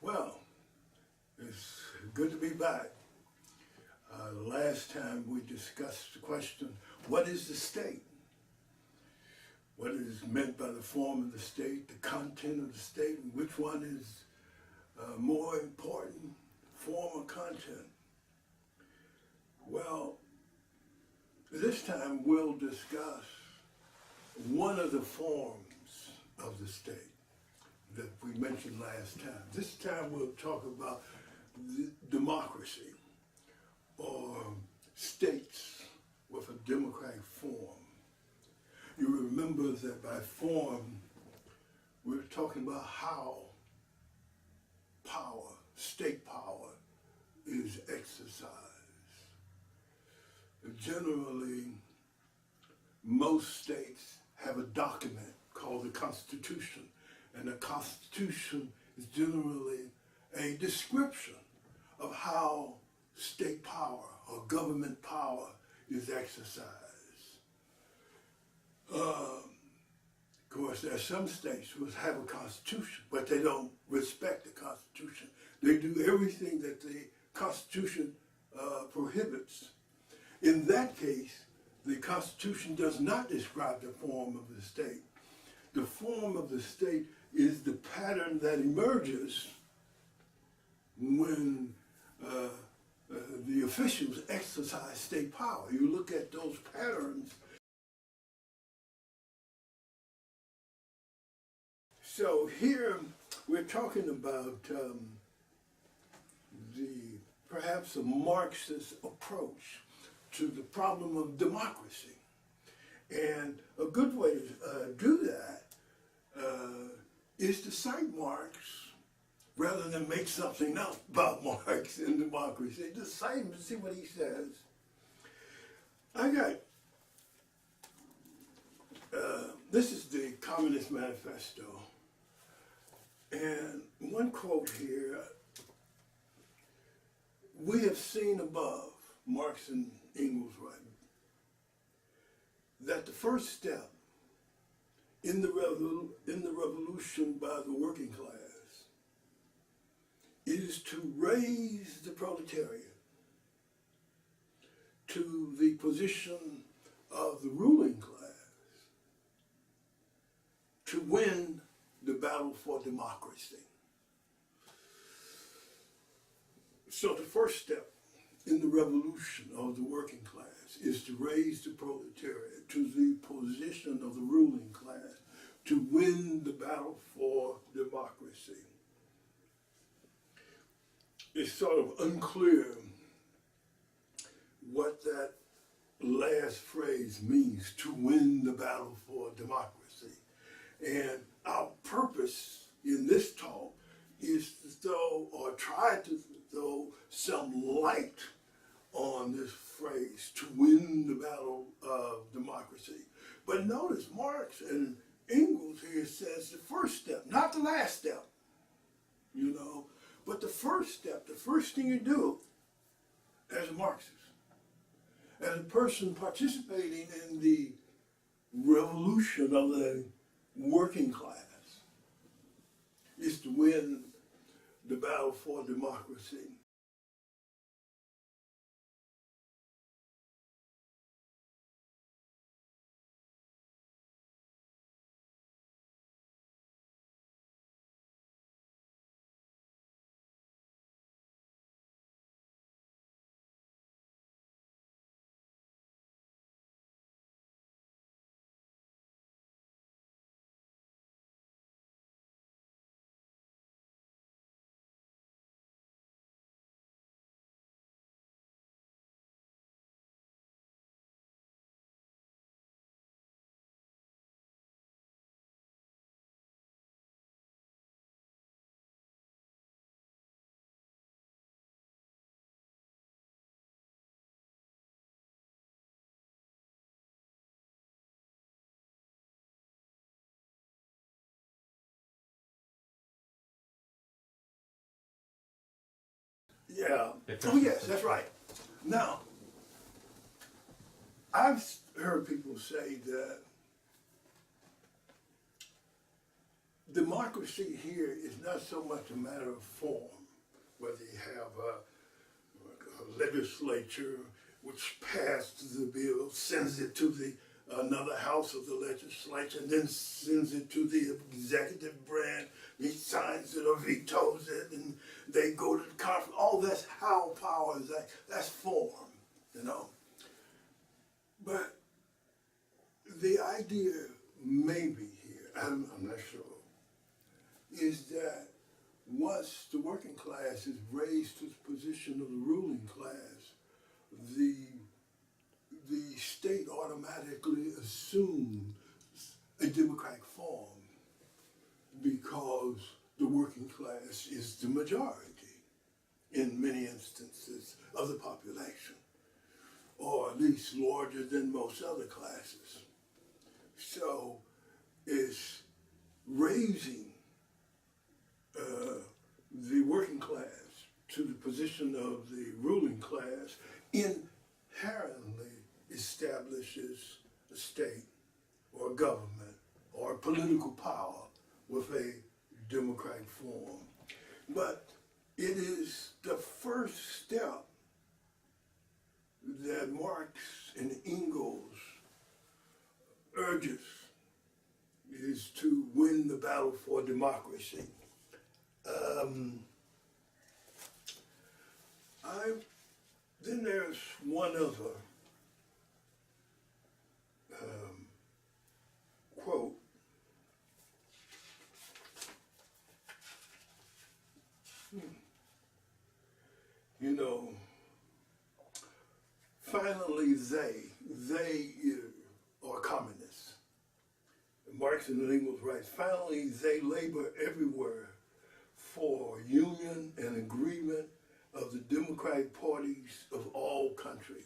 Well, it's good to be back. The last time we discussed the question, what is the state? What is meant by the form of the state, the content of the state, and which one is more important, form or content? Well, this time we'll discuss one of the forms of the state that we mentioned last time. This time we'll talk about democracy, or states with a democratic form. You remember that by form, we're talking about how power, state power, is exercised. Generally, most states have a document called the Constitution, and the Constitution is generally a description of how state power or government power is exercised. Of course, there are some states who have a constitution, but they don't respect the Constitution. They do everything that the Constitution prohibits. In that case, the Constitution does not describe the form of the state. The form of the state is the pattern that emerges when the officials exercise state power. You look at those patterns. So here we're talking about perhaps a Marxist approach to the problem of democracy. And a good way to do that is to cite Marx rather than make something up about Marx and democracy. Just cite him and see what he says. I got, this is the Communist Manifesto. And one quote here, we have seen above, Marx and Engels writing, that the first step in the revolution by the working class is to raise the proletariat to the position of the ruling class to win the battle for democracy. So the first step in the revolution of the working class is to raise the proletariat to the position of the ruling class to win the battle for democracy. It's sort of unclear what that last phrase means, to win the battle for democracy. And our purpose in this talk is to throw, or try to throw, some light on this phrase, to win the battle of democracy. But notice Marx and Engels here says the first step, not the last step, you know, but the first step, the first thing you do as a Marxist, as a person participating in the revolution of the working class, is to win the battle for democracy. Yeah. Oh, yes, that's right. Now, I've heard people say that democracy here is not so much a matter of form, whether you have a legislature which passed the bill, sends it to another house of the legislature, and then sends it to the executive branch. He signs it or vetoes it, and they go to the conference. All that's how power is. That's form, you know. But the idea, maybe here, I'm not sure, is that once the working class is raised to the position of the ruling class, the state automatically assumes a democratic form because the working class is the majority in many instances of the population, or at least larger than most other classes. So it's raising the working class to the position of the ruling class inherently establishes a state or a government or political power with a democratic form. But it is the first step that Marx and Engels urges is to win the battle for democracy. Then there's one other quote. You know, finally they are communists. Marx and Engels writes, finally they labor everywhere for union and agreement of the democratic parties of all countries.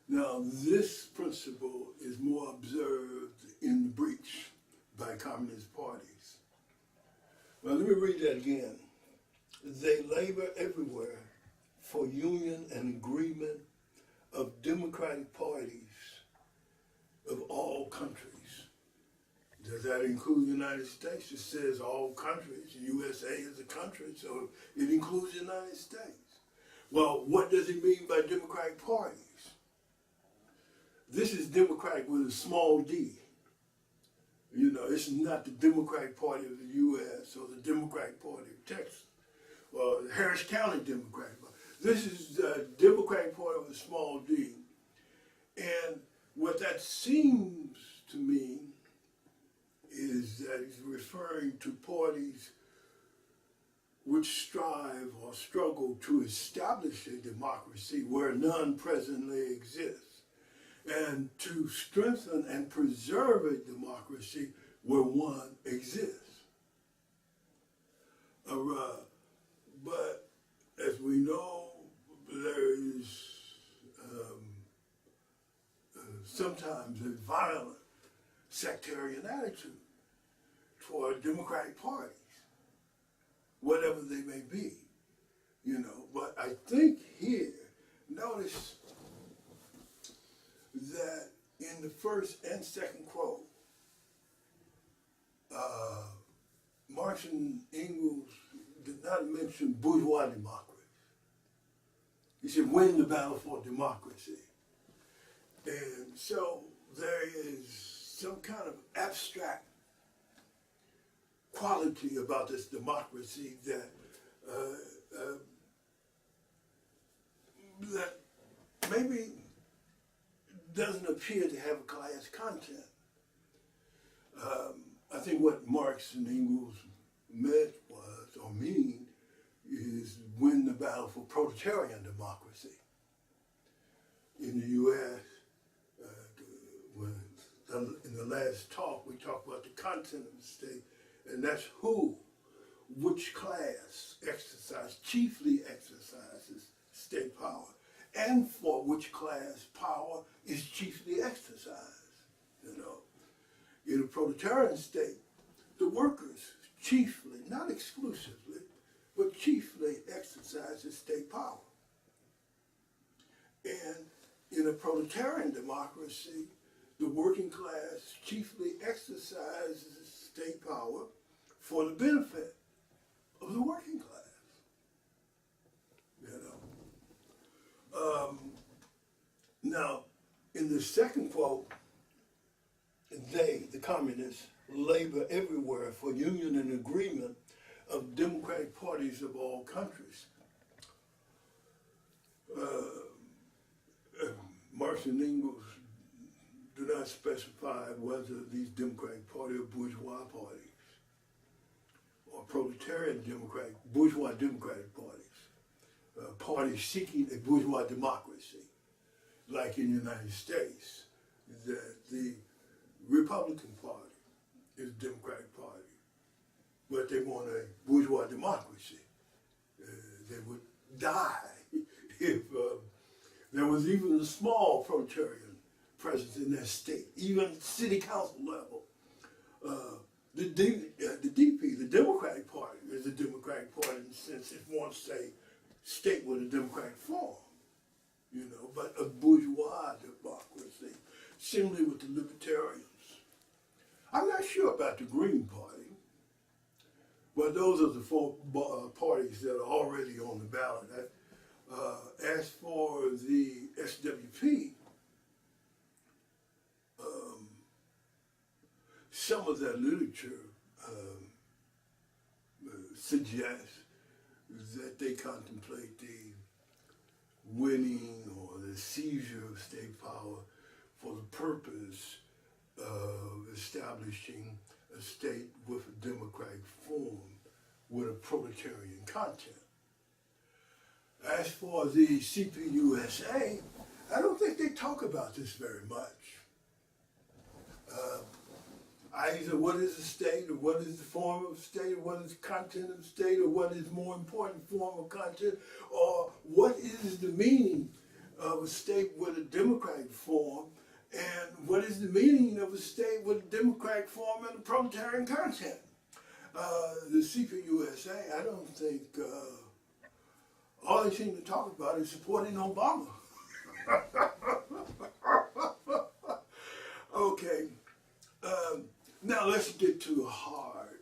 Now, this principle is more observed in the breach by communist parties. Well, let me read that again. They labor everywhere for union and agreement of democratic parties of all countries. Does that include the United States? It says all countries. The USA is a country, so it includes the United States. Well, what does it mean by democratic parties? This is democratic with a small d. You know, it's not the Democratic Party of the U.S. or the Democratic Party of Texas or the Harris County Democratic Party. This is the Democratic Party with a small d. And what that seems to mean is that he's referring to parties which strive or struggle to establish a democracy where none presently exists, and to strengthen and preserve a democracy where one exists. But as we know, there is sometimes a violent sectarian attitude toward democratic parties, whatever they may be, you know. But I think here, notice that in the first and second quote, Marx and Engels did not mention bourgeois democracy. He said, win the battle for democracy. And so there is some kind of abstract quality about this democracy that that maybe doesn't appear to have a class content. I think what Marx and Engels meant was, or mean, is win the battle for proletarian democracy. In the U.S., in the last talk, we talked about the content of the state, and that's which class chiefly exercises state power, and for which class power is chiefly exercised, you know. In a proletarian state, the workers chiefly, not exclusively, but chiefly exercises state power. And in a proletarian democracy, the working class chiefly exercises state power for the benefit of the working class. You know. Now, in the second quote, they, the communists, labor everywhere for union and agreement of democratic parties of all countries. Marx and Engels do not specify whether these democratic parties are bourgeois parties or proletarian democratic, bourgeois democratic parties, parties seeking a bourgeois democracy, like in the United States, that the Republican Party is a Democratic Party, but they want a bourgeois democracy. They would die if there was even a small proletarian presence in their state, even at city council level. The DP, the Democratic Party, is a Democratic Party in the sense it wants a state with a democratic form, you know, but a bourgeois democracy, similarly with the Libertarians. I'm not sure about the Green Party, but those are the four parties that are already on the ballot. As for the SWP, some of that literature suggests that they contemplate the winning or the seizure of state power for the purpose of establishing a state with a democratic form with a proletarian content. As for the CPUSA, I don't think they talk about this very much. Either what is the state, or what is the form of state, or what is the content of state, or what is more important form of content, or what is the meaning of a state with a democratic form, and what is the meaning of a state with a democratic form and a proletarian content. The CPUSA, I don't think, all they seem to talk about is supporting Obama. Okay. Now let's get to the heart.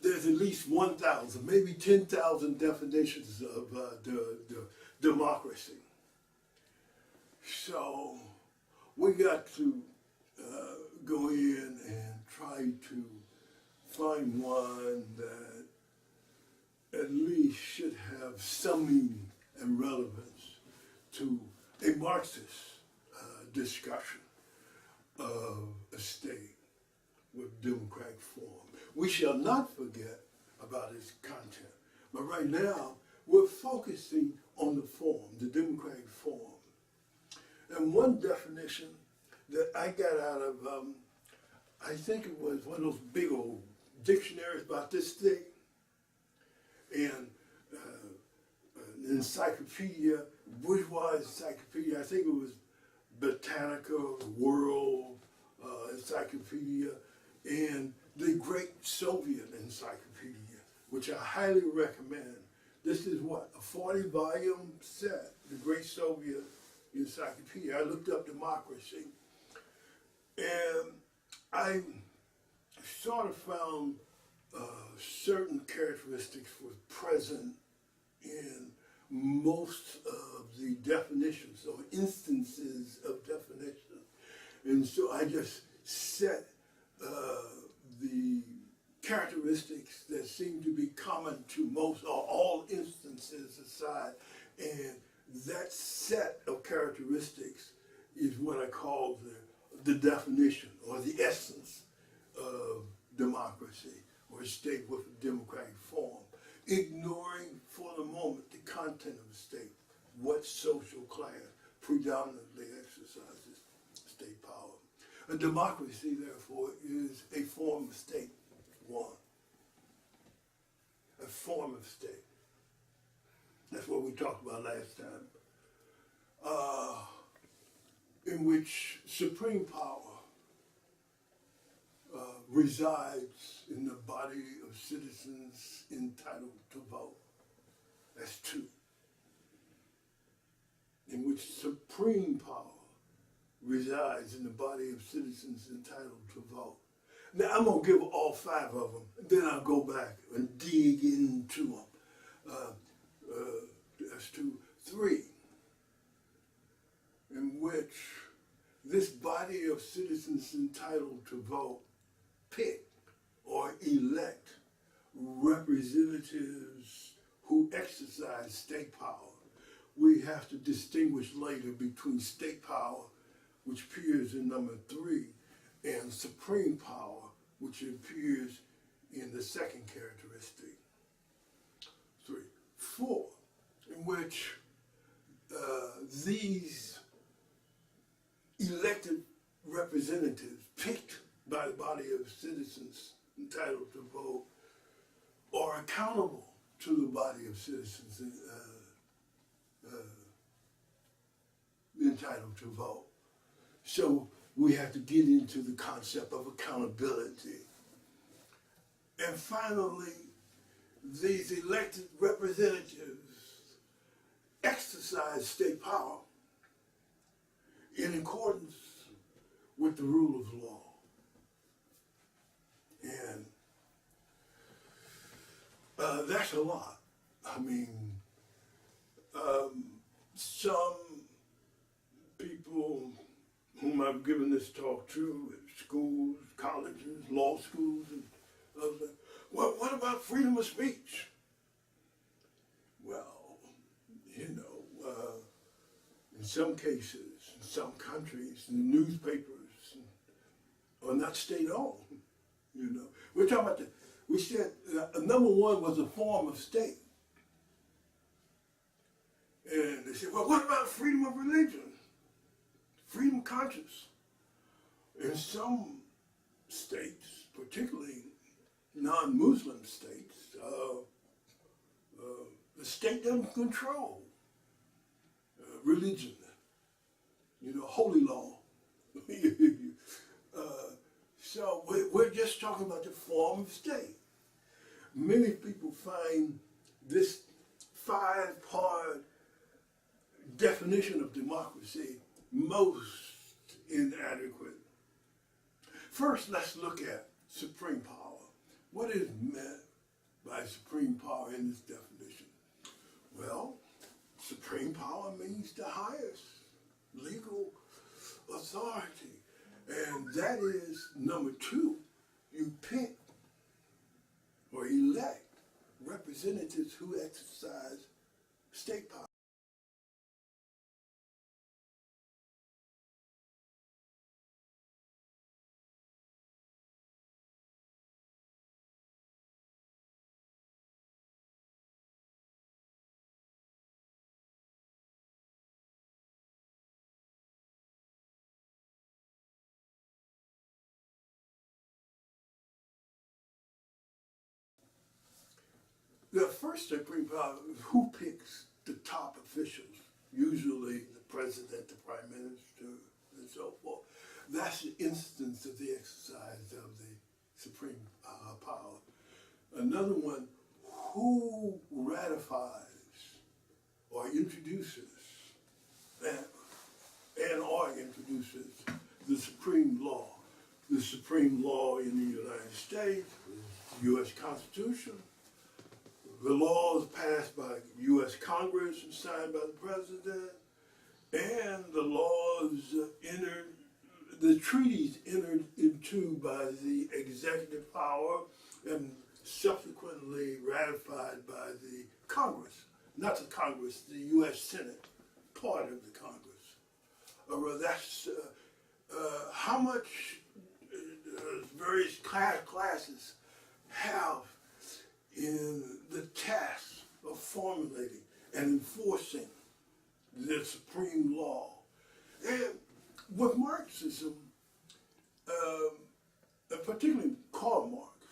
There's at least 1,000, maybe 10,000 definitions of the democracy. So we got to go in and try to find one that at least should have some meaning and relevance to a Marxist discussion of a state with democratic form. We shall not forget about its content, but right now we're focusing on the form, the democratic form. And one definition that I got out of, I think it was one of those big old dictionaries about this thing, and an encyclopedia, bourgeois encyclopedia, I think it was Britannica, World Encyclopedia, and the Great Soviet Encyclopedia, which I highly recommend. This is what, a 40-volume set, the Great Soviet Encyclopedia. I looked up democracy, and I sort of found certain characteristics were present in most of the definitions or instances of definition. And so I just set the characteristics that seem to be common to most or all instances aside, and that set of characteristics is what I call the definition or the essence of democracy or a state with a democratic form, ignoring for the moment the content of the state, what social class predominantly exercises state power. A democracy, therefore, is a form of state, one. A form of state. That's what we talked about last time. In which supreme power resides in the body of citizens entitled to vote. That's two. In which supreme power resides in the body of citizens entitled to vote. Now, I'm going to give all 5 of them, then I'll go back and dig into them. That's 2, 3, in which this body of citizens entitled to vote pick or elect representatives who exercise state power. We have to distinguish later between state power, which appears in number 3, and supreme power, which appears in the second characteristic. 3, 4, in which these elected representatives picked by the body of citizens entitled to vote are accountable to the body of citizens entitled to vote. So we have to get into the concept of accountability. And finally, these elected representatives exercise state power in accordance with the rule of law. And that's a lot. I mean, some people whom I've given this talk to at schools, colleges, law schools, and others, well, what about freedom of speech? Well, you know, in some cases, in some countries, the newspapers are not state-owned. You know, we're talking about we said number 1 was a form of state. And they said, well, what about freedom of religion? Freedom of conscience? In some states, particularly non-Muslim states, the state doesn't control religion, you know, holy law. So we're just talking about the form of state. Many people find this 5-part definition of democracy most inadequate. First, let's look at supreme power. What is meant by supreme power in this definition? Well, supreme power means the highest legal authority. And that is number 2, you pick or elect representatives who exercise state power. The first supreme power is who picks the top officials, usually the president, the prime minister, and so forth. That's the instance of the exercise of the supreme power. Another one, who ratifies or introduces and or introduces the supreme law. The supreme law in the United States is the U.S. Constitution. The laws passed by U.S. Congress and signed by the President, and the laws the treaties entered into by the executive power and subsequently ratified by the Congress, not the Congress, the U.S. Senate, part of the Congress. That's how much various classes have in the task of formulating and enforcing the supreme law. And with Marxism, particularly Karl Marx,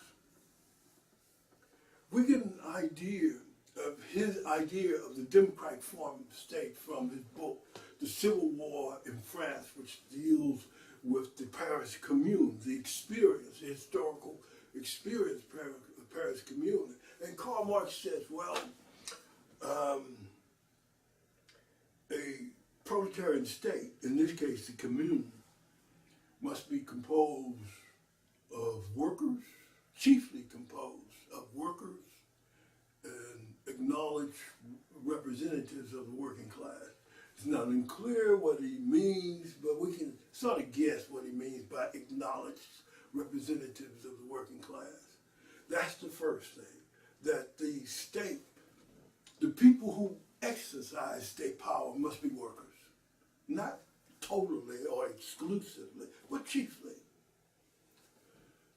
we get an idea of his idea of the democratic form of state from his book, The Civil War in France, which deals with the Paris Commune, the experience, the historical experience of the Paris Commune. And Karl Marx says, well, a proletarian state, in this case the commune, must be composed of workers, chiefly composed of workers and acknowledged representatives of the working class. It's not unclear what he means, but we can sort of guess what he means by acknowledged representatives of the working class. That's the first thing, that the state, the people who exercise state power must be workers, not totally or exclusively, but chiefly.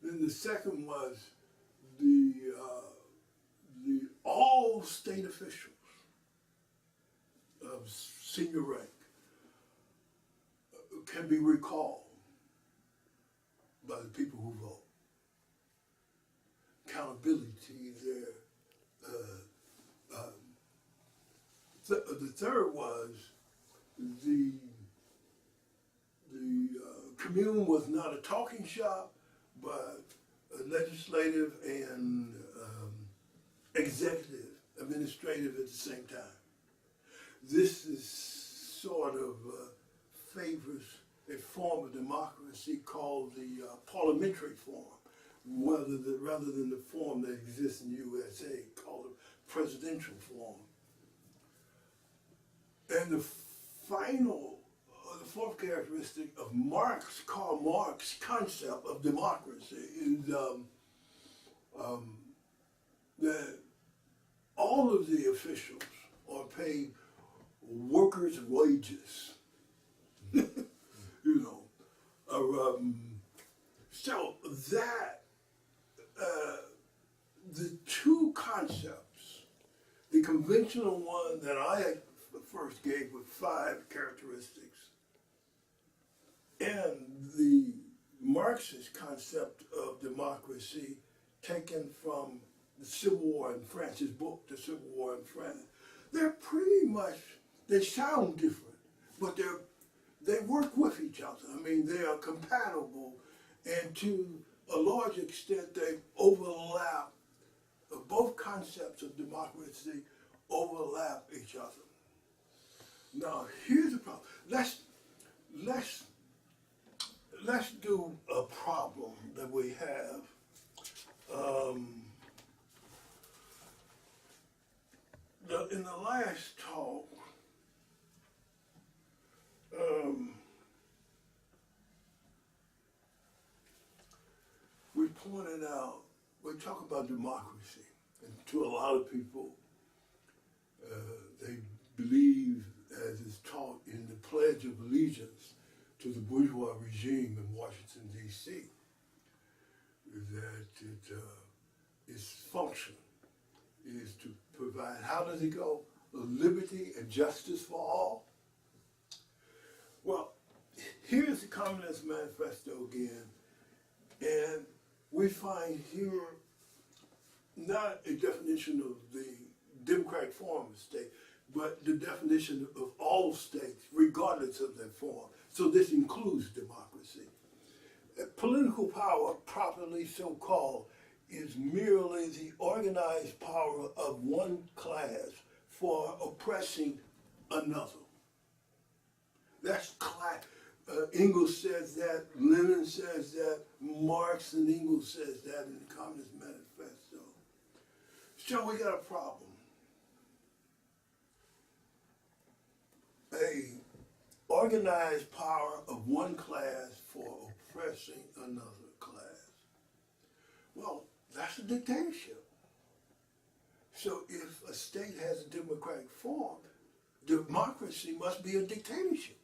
Then the second was the all state officials of senior rank can be recalled by the people who vote. Accountability there. The third was the commune was not a talking shop, but a legislative and executive, administrative at the same time. This is sort of favors a form of democracy called the parliamentary form, rather than the form that exists in the USA called the presidential form. And the fourth characteristic of Karl Marx's concept of democracy is that all of the officials are paid workers' wages. So that the two concepts, the conventional one that I first gave with 5 characteristics, and the Marxist concept of democracy taken from the Civil War in France, his book, The Civil War in France, they're pretty much, they sound different, but they work with each other. I mean, they are compatible, and to a large extent, they overlap. Both concepts of democracy overlap each other. Now, here's the problem. Let's do a problem that we have. In the last talk, we pointed out, we talk about democracy, and to a lot of people, they believe, as is taught in the Pledge of Allegiance to the bourgeois regime in Washington, D.C., that its function is to provide, how does it go? Liberty and justice for all? Well, here's the Communist Manifesto again, and we find here not a definition of the democratic form of state, but the definition of all states, regardless of their form. So this includes democracy. Political power, properly so called, is merely the organized power of one class for oppressing another. That's class. Engels says that, Lenin says that, Marx and Engels says that in the Communist Manifesto. So we got a problem. A organized power of one class for oppressing another class. Well, that's a dictatorship. So if a state has a democratic form, democracy must be a dictatorship.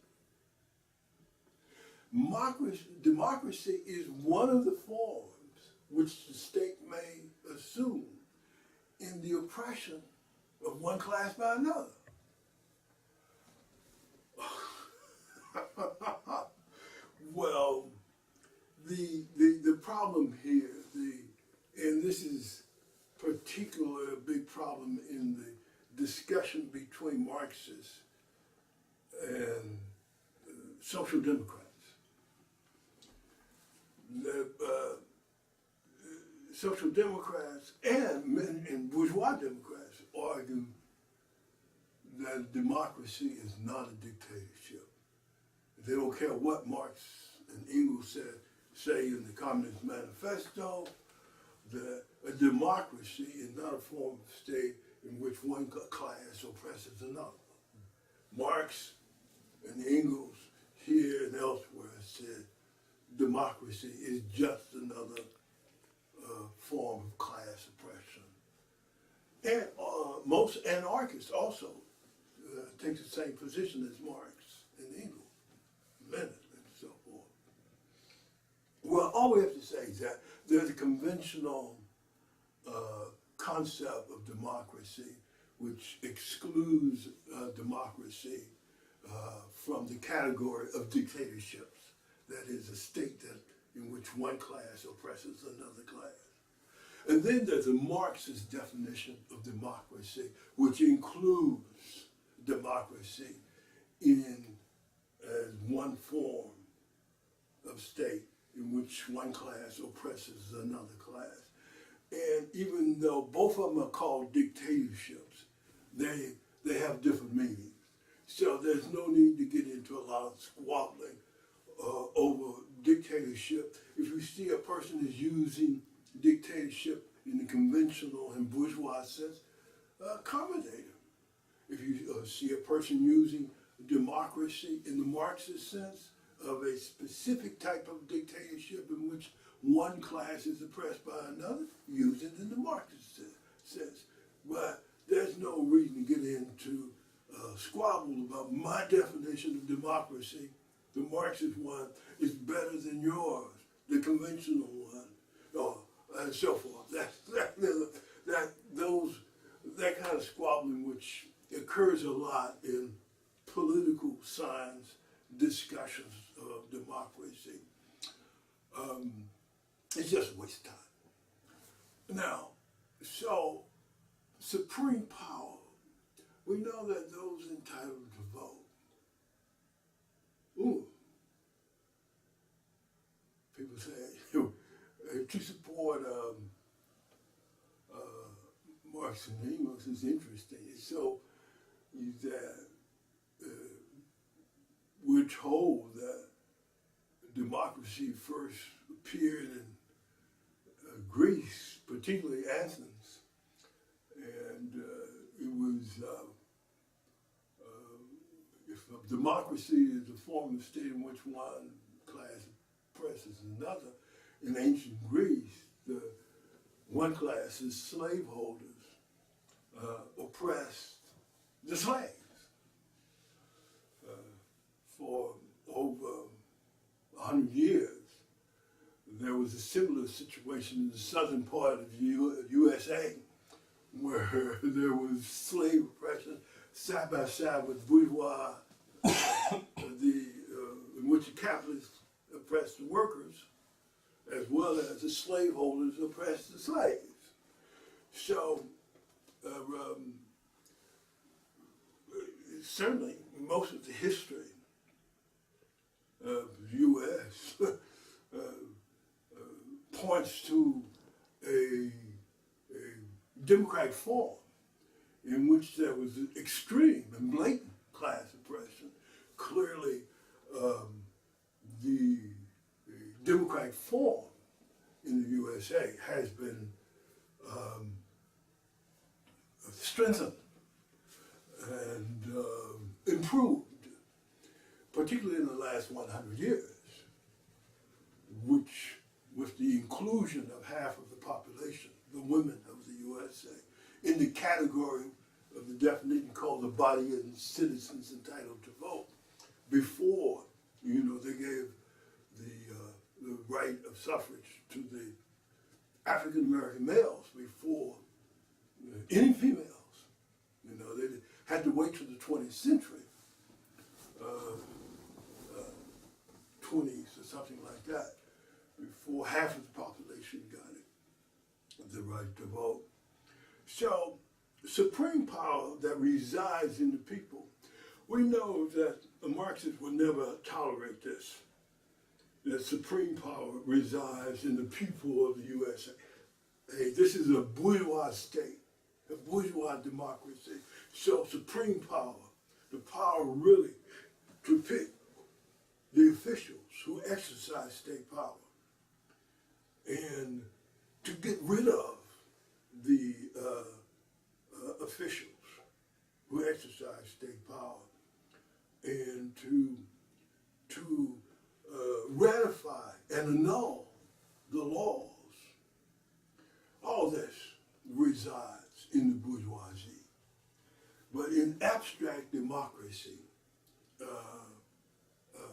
Democracy is one of the forms which the state may assume in the oppression of one class by another. Well, the problem here, and this is particularly a big problem in the discussion between Marxists and social democrats. Social democrats and bourgeois democrats argue that democracy is not a dictatorship. They don't care what Marx and Engels said. say in the Communist Manifesto that a democracy is not a form of state in which one class oppresses another. Marx and Engels here and elsewhere said democracy is just another form of class oppression. And most anarchists also take the same position as Marx and Engels, Lenin, and so forth. Well, all we have to say is that there's a conventional concept of democracy which excludes democracy from the category of dictatorships. That is a state in which one class oppresses another class. And then there's a Marxist definition of democracy, which includes democracy in as one form of state in which one class oppresses another class. And even though both of them are called dictatorships, they have different meanings. So there's no need to get into a lot of squabbling over dictatorship. If you see a person is using dictatorship in the conventional and bourgeois sense, accommodate him. If you see a person using democracy in the Marxist sense of a specific type of dictatorship in which one class is oppressed by another, use it in the Marxist sense. But there's no reason to get into squabble about my definition of democracy. The Marxist one is better than yours, the conventional one, and so forth. That kind of squabbling, which occurs a lot in political science discussions of democracy, it's just a waste of time. Now, so supreme power, we know that those entitled to vote, people say, to support Marx and Engels is interesting. So that we're told that democracy first appeared in Greece, particularly Athens, and it was, if democracy is a form of state in which one class oppresses another, in ancient Greece, the one class, is slaveholders, oppressed the slaves for over 100 years. There was a similar situation in the southern part of the USA where there was slave oppression side by side with bourgeois, in which the capitalists oppressed the workers as well as the slaveholders oppressed the slaves. So certainly most of the history of the U.S. Points to a democratic form in which there was extreme and blatant class oppression. Clearly, the democratic form in the USA has been strengthened and improved, particularly in the last 100 years, which with the inclusion of half of the population, the women of the USA, in the category of the definition called the body and citizens entitled to vote. Before, they gave the right of suffrage to the African American males before any females. They had to wait till the 20th century, 20s or something like that, before half of the population got it, the right to vote. So, supreme power that resides in the people. We know that the Marxists will never tolerate this, that supreme power resides in the people of the USA. Hey, this is a bourgeois state, a bourgeois democracy. So supreme power, the power really to pick the officials who exercise state power, and to get rid of the officials who exercise state power, and to ratify and annul the laws. All this resides in the bourgeoisie. But in abstract democracy,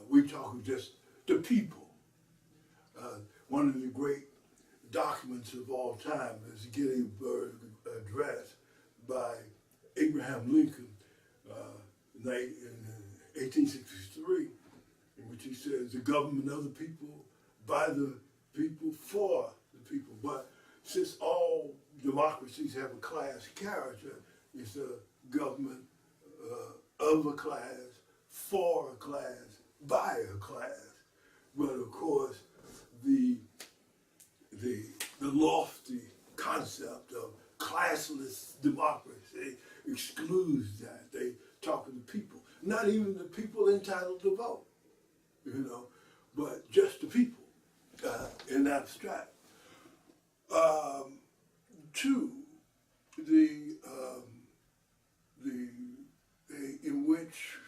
we talk of just the people. One of the great documents of all time is the Gettysburg Address by Abraham Lincoln in 1863, in which he says, the government of the people, by the people, for the people. But since all democracies have a class character, it's a government of a class, for a class, by a class. But of course, the lofty concept of classless democracy excludes that. They talk of the people, not even the people entitled to vote, but just the people in abstract. Two, in which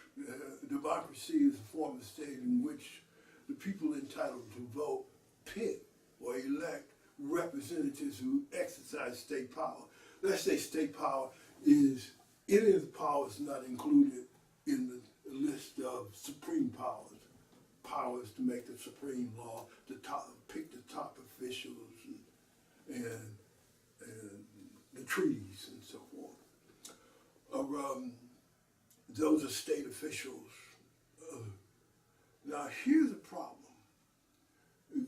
democracy is a form of state in which the people entitled to vote pick or elect representatives who exercise state power. Let's say state power is any of the powers not included in the list of supreme powers. Powers to make the supreme law, pick the top officials, and the treaties and so forth. Those are state officials. Now here's the problem.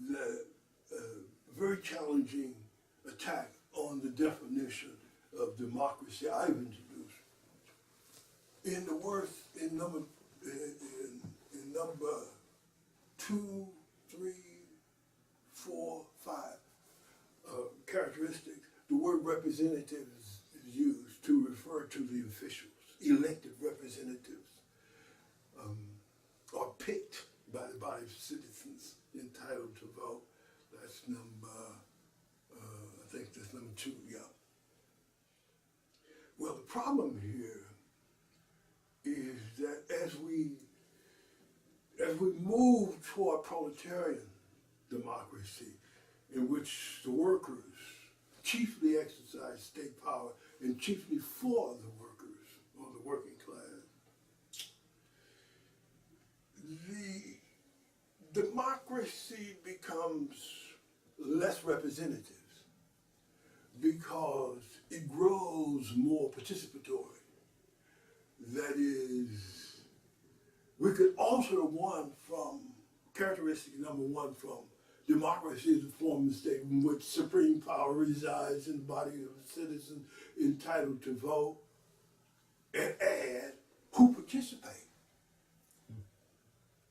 The very challenging attack on the definition of democracy I've introduced. In the words in number 2, 3, 4, 5 characteristics, the word representative is used to refer to the officials, elected representatives, are picked by the body of citizens entitled to vote. That's number, I think that's number 2, yeah. Well, the problem here is that as we move toward proletarian democracy, in which the workers chiefly exercise state power and chiefly for the workers or the working class, the democracy becomes less representative because it grows more participatory. That is, we could alter characteristic number 1 from democracy is a form of state in which supreme power resides in the body of citizens entitled to vote, and add who participate.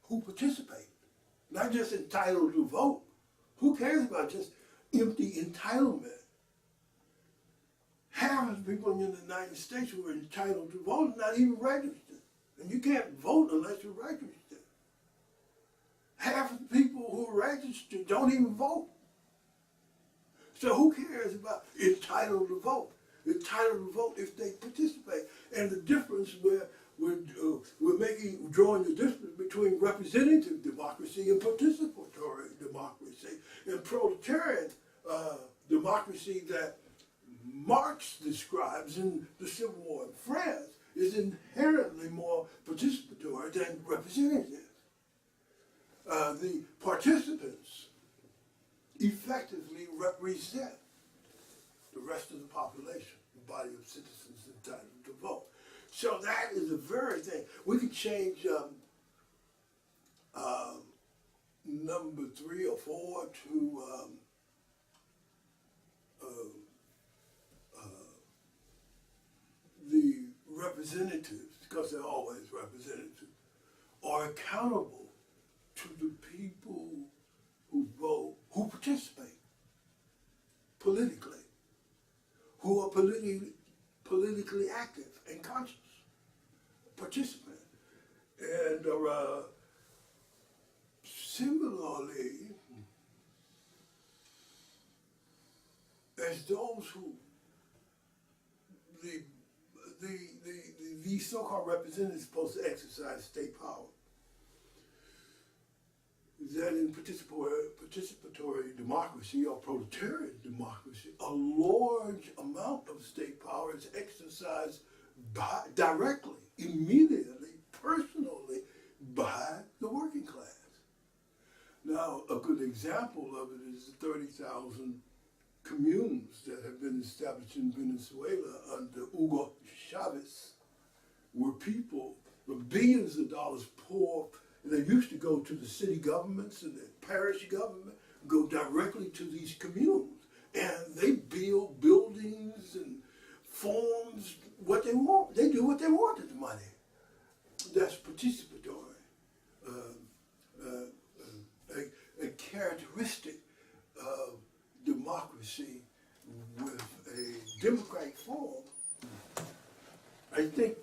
Who participate. Not just entitled to vote. Who cares about just empty entitlement? Half of the people in the United States who are entitled to vote are not even registered. And you can't vote unless you're registered. Half of the people who are registered don't even vote. So who cares about entitled to vote? Entitled to vote if they participate. And the difference we're drawing the difference between representative democracy and participatory democracy. And proletarian democracy that Marx describes in the Civil War in France is inherently more participatory than representative. The participants effectively represent the rest of the population, the body of citizens entitled to vote. So that is the very thing. We could change number 3 or 4 to the representatives, because they're always representatives, are accountable to the people who vote, who participate politically, who are politically active and conscious participant. And similarly, as those who, these so-called representatives are supposed to exercise state power, that in participatory democracy or proletarian democracy, a large amount of state power is exercised directly, immediately, personally, by the working class. Now, a good example of it is the 30,000 communes that have been established in Venezuela under Hugo Chavez, where people, with billions of dollars pour. They used to go to the city governments and the parish government, go directly to these communes. And they build buildings and forms what they want. They do what they want with the money. That's participatory. A characteristic of democracy with a democratic form. I think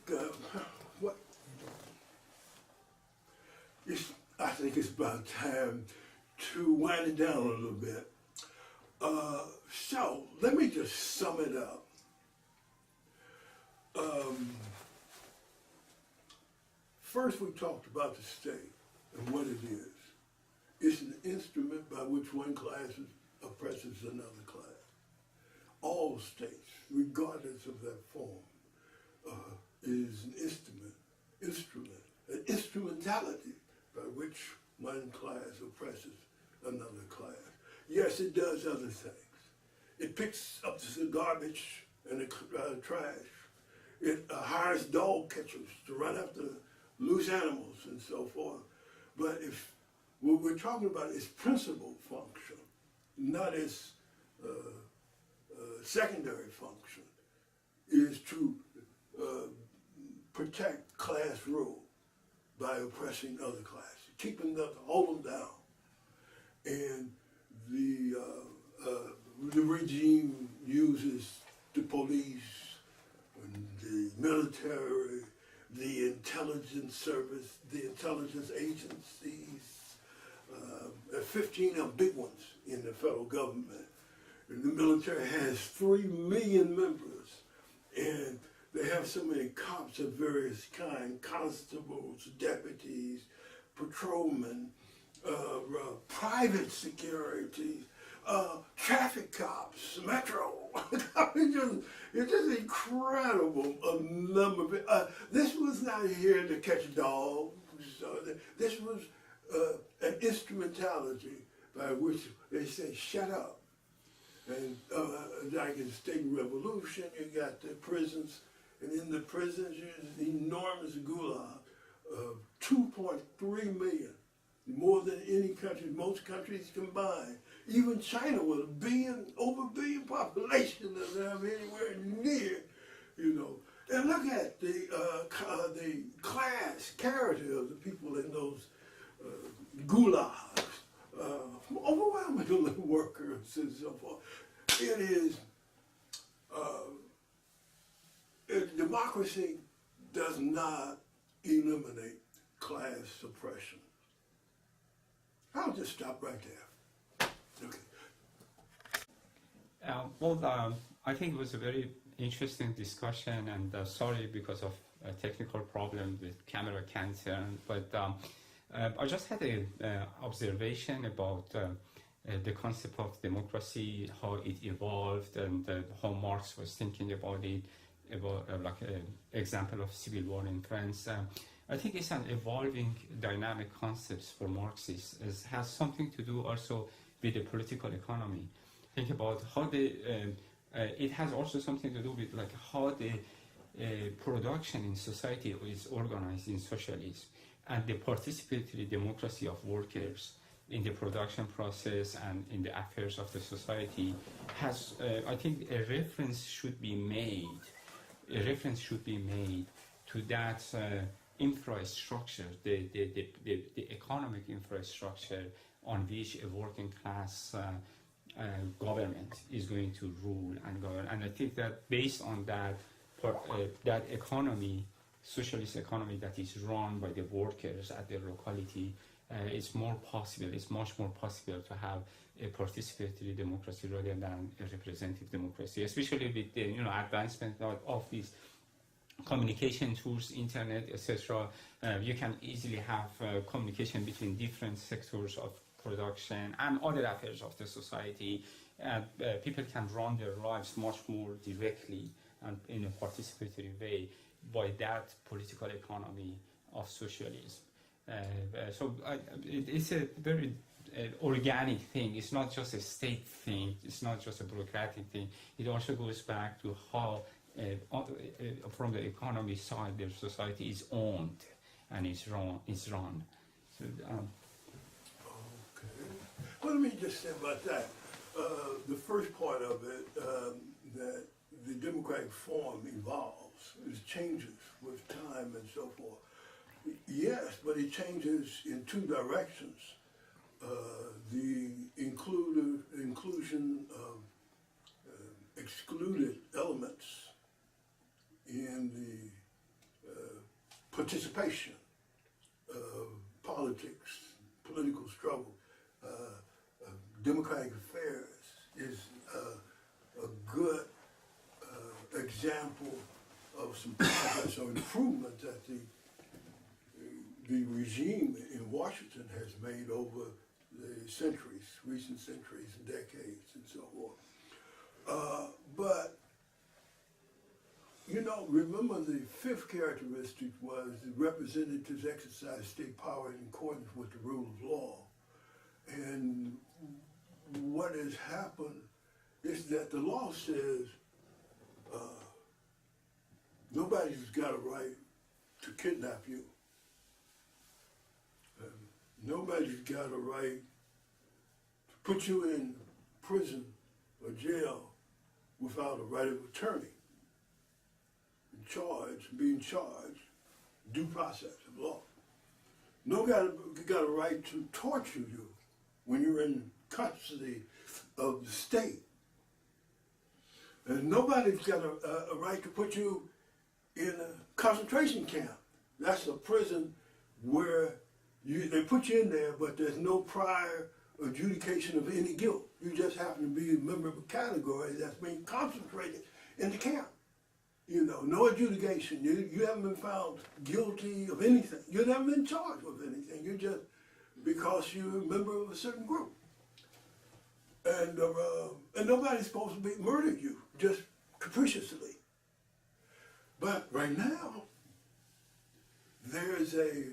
I think it's about time to wind it down a little bit. So let me just sum it up. First, we talked about the state and what it is. It's an instrument by which one class oppresses another class. All states, regardless of their form, is an an instrumentality by which one class oppresses another class. Yes, it does other things. It picks up the garbage and the trash. It hires dog catchers to run after loose animals and so forth. But if what we're talking about is principal function, not its secondary function, is to protect class rule by oppressing other classes, keeping them, hold them down. And the regime uses the police, and the military, the intelligence service, the intelligence agencies, 15 are big ones in the federal government. And the military has 3 million members, and they have so many cops of various kinds, constables, deputies, patrolmen, private security, traffic cops, metro. It's just incredible number of it. This was not here to catch dogs. This was an instrumentality by which they say, shut up. And like in the state revolution, you got the prisons, and in the prisons, there's an enormous gulag of 2.3 million, more than any country, most countries combined. Even China with over a billion population doesn't have anywhere near, And look at the class character of the people in those gulags, overwhelmingly workers and so forth. It is, democracy does not eliminate class suppression. I'll just stop right there. Okay. I think it was a very interesting discussion, and sorry because of a technical problem with camera can't turn, but I just had an observation about the concept of democracy, how it evolved, and how Marx was thinking about it, about like an example of civil war in France. I think it's an evolving dynamic concept for Marxists. It has something to do also with the political economy. Think about how it has also something to do with like how the production in society is organized in socialism, and the participatory democracy of workers in the production process and in the affairs of the society has, I think, a reference should be made to that infrastructure, the economic infrastructure on which a working class government is going to rule and govern. And I think that based on that, that economy, socialist economy that is run by the workers at their locality, it's much more possible to have a participatory democracy rather than a representative democracy, especially with the advancement of these communication tools, internet, etc. You can easily have communication between different sectors of production and other affairs of the society. People can run their lives much more directly and in a participatory way by that political economy of socialism. It's a very organic thing. It's not just a state thing. It's not just a bureaucratic thing. It also goes back to how, from the economy side, their society is owned and is run. So, Okay. Well, let me just say about that. The first part of it, that the democratic form evolves, it changes with time and so forth. Yes, but it changes in two directions. The inclusion of excluded elements in the participation of politics, political struggle, democratic affairs is a good example of some progress or improvement that the regime in Washington has made over the centuries, recent centuries and decades and so forth. But, remember the fifth characteristic was the representatives exercise state power in accordance with the rule of law. And what has happened is that the law says nobody's got a right to kidnap you. Nobody's got a right to put you in prison or jail without a right of attorney. Being charged, due process of law. Nobody got a right to torture you when you're in custody of the state. And nobody's got a right to put you in a concentration camp. That's a prison where they put you in there, but there's no prior adjudication of any guilt. You just happen to be a member of a category that's being concentrated in the camp. No adjudication. You haven't been found guilty of anything. You haven't been charged with anything. You just, because you're a member of a certain group. And nobody's supposed to murder you, just capriciously. But right now, there's a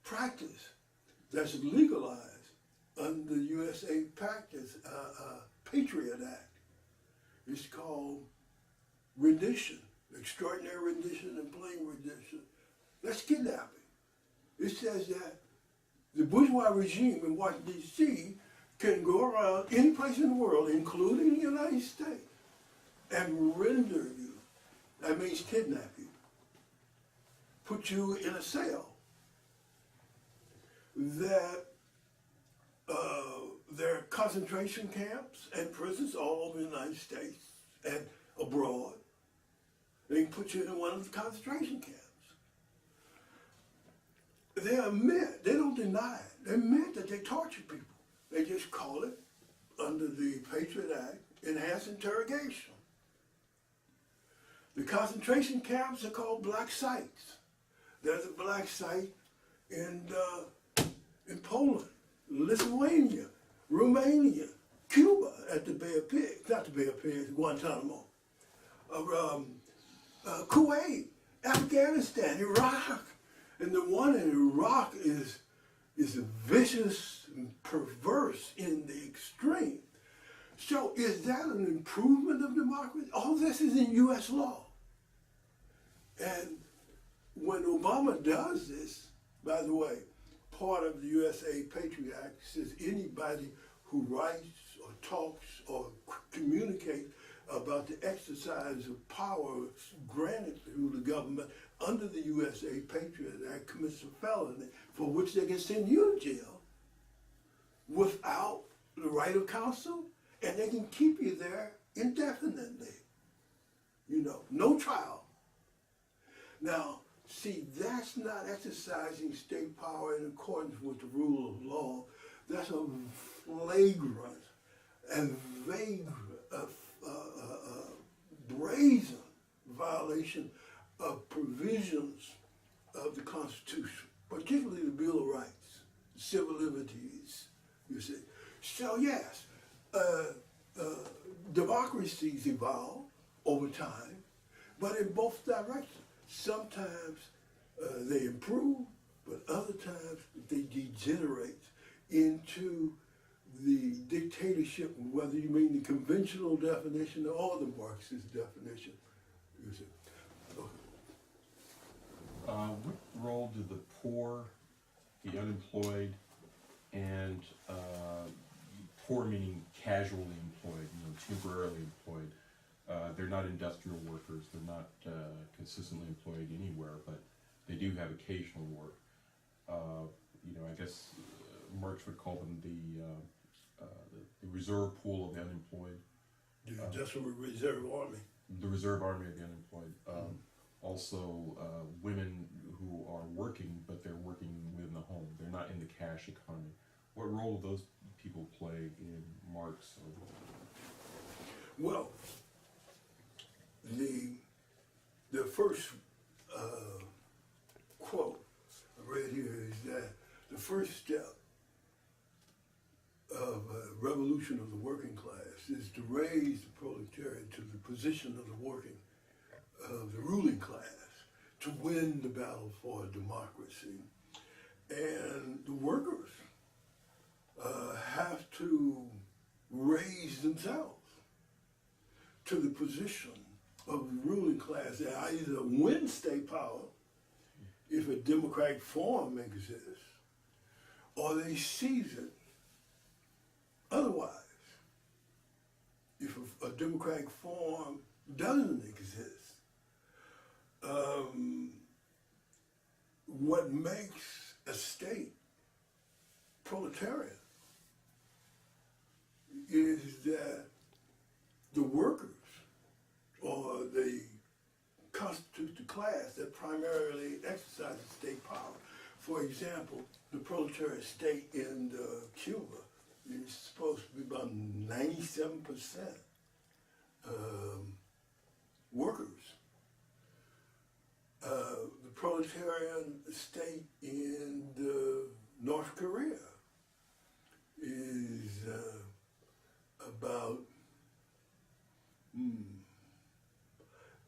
practice that's legalized under the USA Patriot Act. It's called rendition, extraordinary rendition and plain rendition. That's kidnapping. It says that the bourgeois regime in Washington, D.C. can go around any place in the world, including the United States, and render you. That means kidnap you. Put you in a cell. That there are concentration camps and prisons all over the United States and abroad. They can put you in one of the concentration camps. They admit, they don't deny it. They admit that they torture people. They just call it, under the Patriot Act, enhanced interrogation. The concentration camps are called black sites. There's a black site in Poland, Lithuania, Romania, Cuba at the Bay of Pigs, not the Bay of Pigs, Guantanamo, Kuwait, Afghanistan, Iraq. And the one in Iraq is vicious and perverse in the extreme. So is that an improvement of democracy? All this is in U.S. law. And when Obama does this, by the way, part of the USA Patriot Act says anybody who writes or talks or communicates about the exercise of power granted to the government under the USA Patriot Act commits a felony for which they can send you to jail without the right of counsel, and they can keep you there indefinitely. No trial. Now, see, that's not exercising state power in accordance with the rule of law. That's a flagrant and vagrant, brazen violation of provisions of the Constitution, particularly the Bill of Rights, civil liberties, you see. So yes, democracies evolve over time, but in both directions. Sometimes they improve, but other times they degenerate into the dictatorship, whether you mean the conventional definition or the Marxist definition. You see. What role do the poor, the unemployed, and poor meaning casually employed, temporarily employed? They're not industrial workers. They're not consistently employed anywhere, but they do have occasional work. I guess Marx would call them the reserve pool of the unemployed. The Industrial Reserve Army. The reserve army of the unemployed. Also, women who are working, but they're working within the home. They're not in the cash economy. What role do those people play in Marx? Well, the first quote I read here is that the first step of a revolution of the working class is to raise the proletariat to the position of the ruling class, to win the battle for democracy. And the workers have to raise themselves to the position of the ruling class. They either win state power if a democratic form exists, or they seize it otherwise if a democratic form doesn't exist. What makes a state proletarian is that the workers, or they constitute the class that primarily exercises state power. For example, the proletariat state in Cuba is supposed to be about 97% workers. The proletarian state in North Korea is about,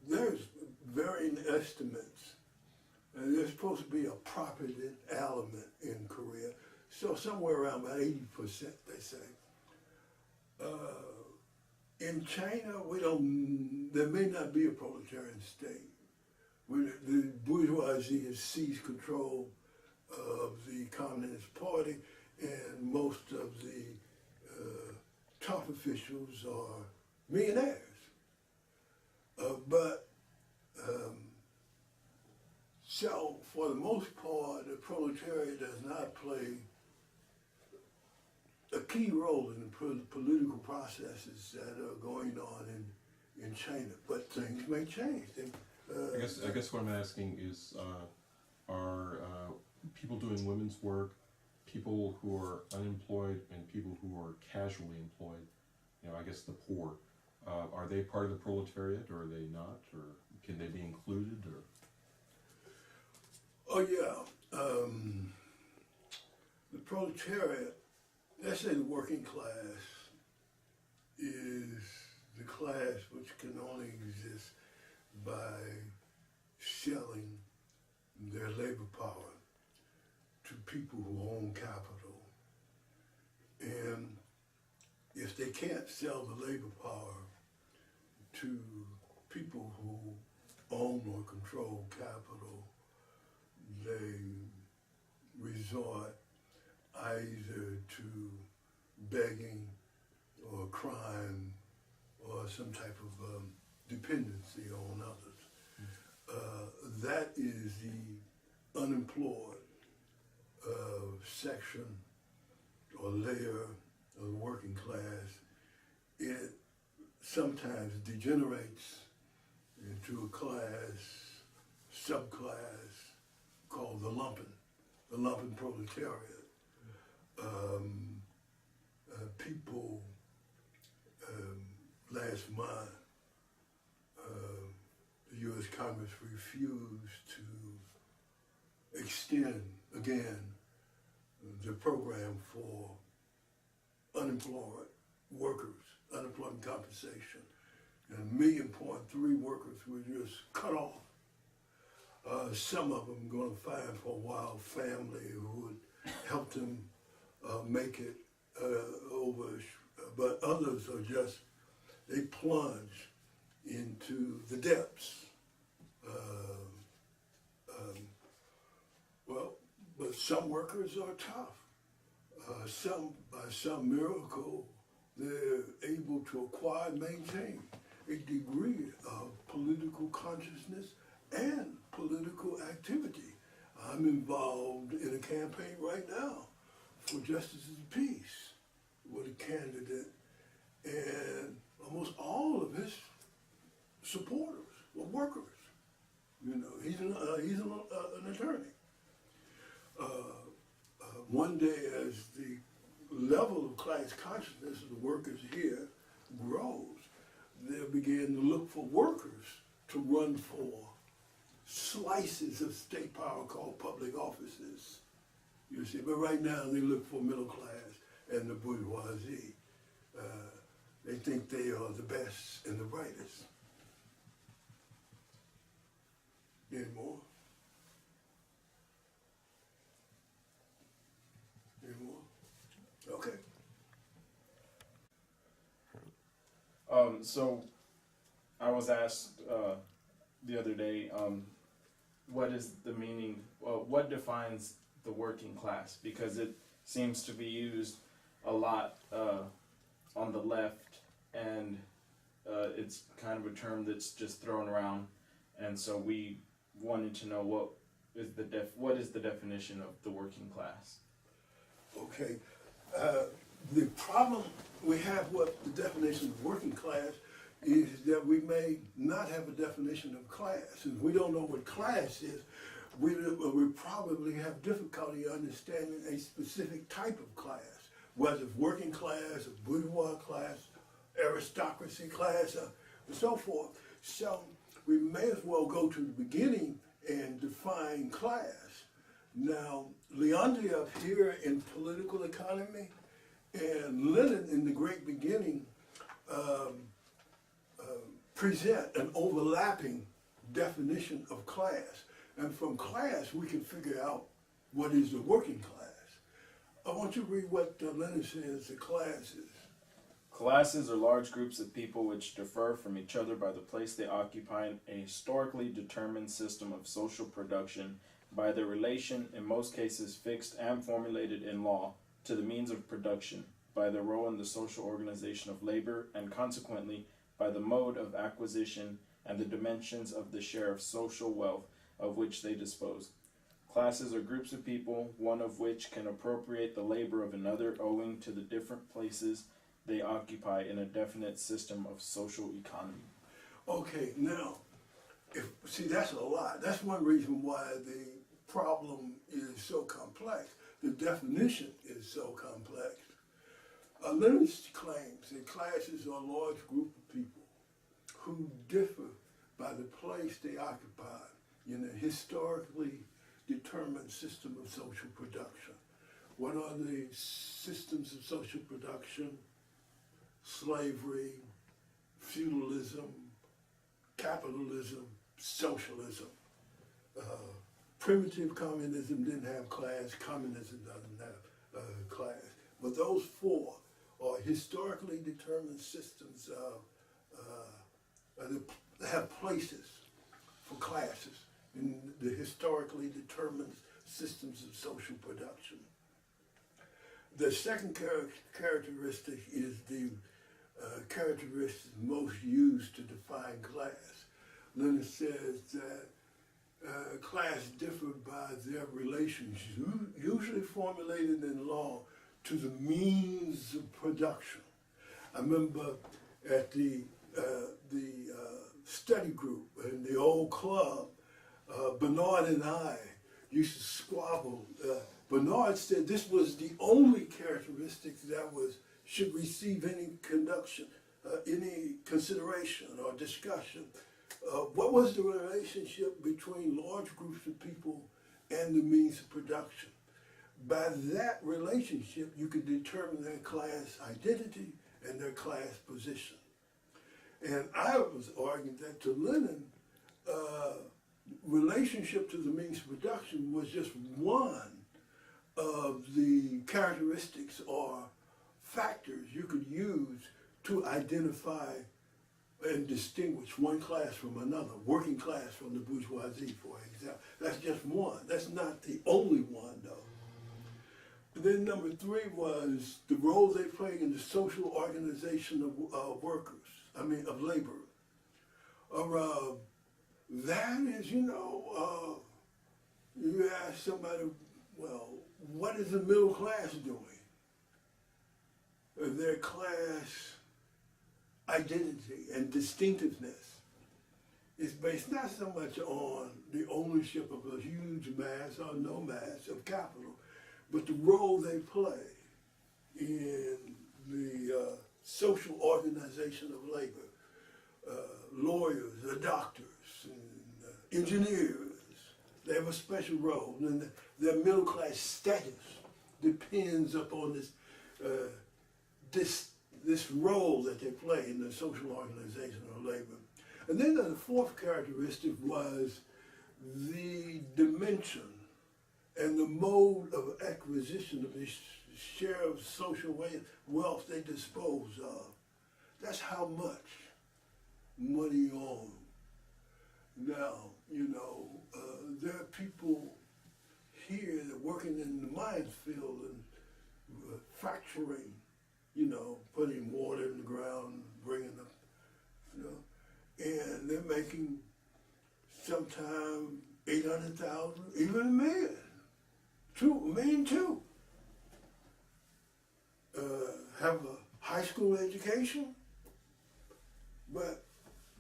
there's varying estimates, and there's supposed to be a property element in Korea, so somewhere around about 80%, they say. In China, there may not be a proletarian state. The bourgeoisie has seized control of the Communist Party, and most of the top officials are millionaires. So, for the most part, the proletariat does not play a key role in the political processes that are going on in China. But things may change. I guess what I'm asking is, are people doing women's work, people who are unemployed, and people who are casually employed, I guess the poor, are they part of the proletariat, or are they not, or can they be included, or? Oh yeah, the proletariat, let's say the working class, is the class which can only exist by selling their labor power to people who own capital. And if they can't sell the labor power to people who own or control capital, they resort either to begging or crime or some type of dependency on others. That is the unemployed section or layer of the working class. It sometimes degenerates into a class, subclass called the lumpen proletariat. people last month, the U.S. Congress refused to extend again the program for unemployed workers, unemployment compensation. And 1.3 million workers were just cut off. Some of them going to find for a while family who would help them make it over, but others are just, they plunge into the depths. Well, but some workers are tough. Some, by some miracle, they're able to acquire and maintain a degree of political consciousness and political activity. I'm involved in a campaign right now for justice and peace with a candidate, and almost all of his supporters were workers. You know, he's an attorney. One day, as the level of class consciousness of the workers here grows, they'll begin to look for workers to run for slices of state power called public offices. You see, but right now they look for middle class and the bourgeoisie. They think they are the best and the brightest. Any more? Any more? Okay. So I was asked the other day, what is the meaning, what defines the working class? Because it seems to be used a lot on the left, and it's kind of a term that's just thrown around, and so we wanted to know what is the definition of the working class? Okay. The problem we have with the definition of working class is that we may not have a definition of class. If we don't know what class is, we probably have difficulty understanding a specific type of class, whether it's working class, or bourgeois class, aristocracy class, and so forth. So we may as well go to the beginning and define class. Now, Leontief here in political economy and Lenin in the great beginning present an overlapping definition of class. And from class, we can figure out what is the working class. I want you to read what Lenin says the class is. Classes are large groups of people which differ from each other by the place they occupy in a historically determined system of social production by their relation, in most cases fixed and formulated in law, to the means of production, by their role in the social organization of labor, and consequently by the mode of acquisition and the dimensions of the share of social wealth of which they dispose. Classes are groups of people, one of which can appropriate the labor of another owing to the different places they occupy in a definite system of social economy. Okay, now, see, that's a lot. That's one reason why the problem is so complex. The definition is so complex. Lenin claims that classes are a large group of people who differ by the place they occupy in a historically determined system of social production. What are the systems of social production? Slavery, feudalism, capitalism, socialism. Primitive communism didn't have class, communism doesn't have class. But those four are historically determined systems that have places for classes in the historically determined systems of social production. The second characteristic is the characteristic most used to define class. Lenin says that class differ by their relations, usually formulated in law, to the means of production. I remember at the study group in the old club, Bernard and I used to squabble. Bernard said this was the only characteristic that was should receive any consideration or discussion. What was the relationship between large groups of people and the means of production? By that relationship, you could determine their class identity and their class position. And I was arguing that to Lenin, relationship to the means of production was just one of the characteristics or factors you could use to identify and distinguish one class from another, working class from the bourgeoisie, for example. That's just one. That's not the only one, though. Then number three was the role they played in the social organization of of labor. That is, you ask somebody, well, what is the middle class doing? Their class identity and distinctiveness is based not so much on the ownership of a huge mass or no mass of capital, but the role they play in the social organization of labor. Lawyers, doctors, and engineers, they have a special role, and their middle class status depends upon this role that they play in the social organization of labor. And then the fourth characteristic was the dimension and the mode of acquisition of the share of social wealth they dispose of. That's how much money you own. Now, there are people here that working in the mines field and fracturing, putting water in the ground, bringing up, and they're making sometimes 800,000, even $1 million, $1 million too. Have a high school education, but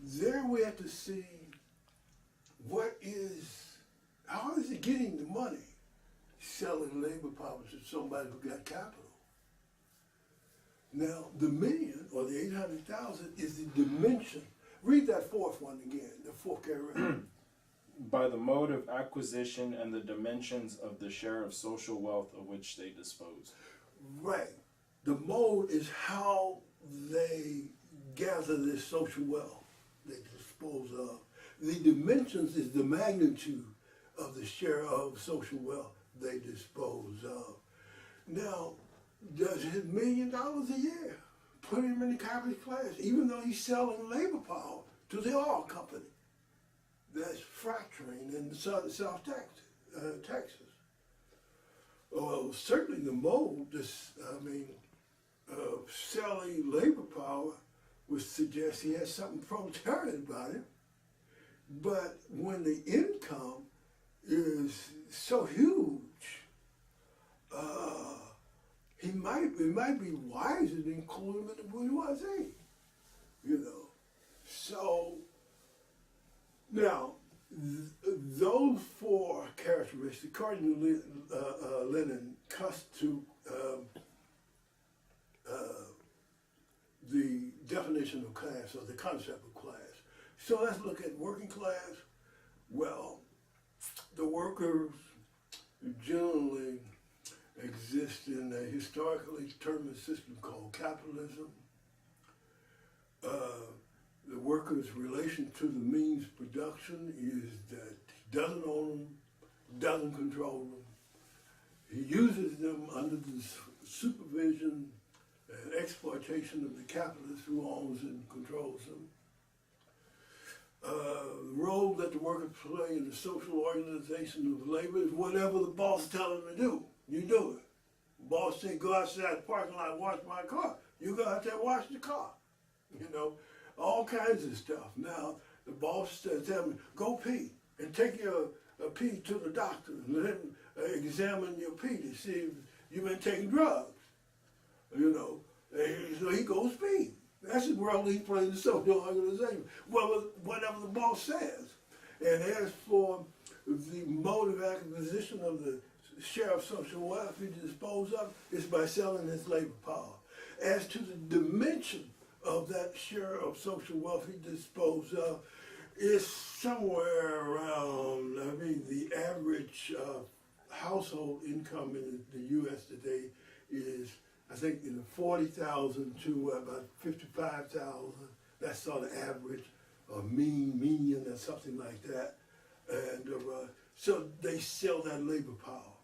there we have to see how is it getting the money? Selling labor power to somebody who got capital. Now, the $1 million or the 800,000 is the dimension. Read that fourth one again, the fourth characteristic. By the mode of acquisition and the dimensions of the share of social wealth of which they dispose. Right. The mode is how they gather this social wealth they dispose of. The dimensions is the magnitude of the share of social wealth they dispose of. Now, does his $1 million a year put him in the capitalist class, even though he's selling labor power to the oil company that's fracturing in South Texas? Well, certainly the mode, selling labor power would suggest he has something proletarian about him. But when the income is so huge, it might be wiser to include him in the bourgeoisie, So now, those four characteristics, according to Lenin, constitute the definition of class or the concept of class. So let's look at working class. Well, the workers generally exist in a historically determined system called capitalism. The worker's relation to the means of production is that he doesn't own them, doesn't control them. He uses them under the supervision and exploitation of the capitalist who owns and controls them. The role that the workers play in the social organization of labor is whatever the boss tells them to do, you do it. The boss say, go outside the parking lot, wash my car. You go out there, wash the car. All kinds of stuff. Now, the boss tells them, go pee, and take your pee to the doctor, and let him examine your pee to see if you've been taking drugs. So he goes pee. That's the role he plays in the social organization. Well, whatever the boss says. And as for the mode of acquisition of the share of social wealth he disposed of, is by selling his labor power. As to the dimension of that share of social wealth he disposed of, is somewhere around, I mean, the average household income in the U.S. today is, I think, in the 40,000 to about 55,000. That's sort of average, or median, or something like that. And so they sell that labor power.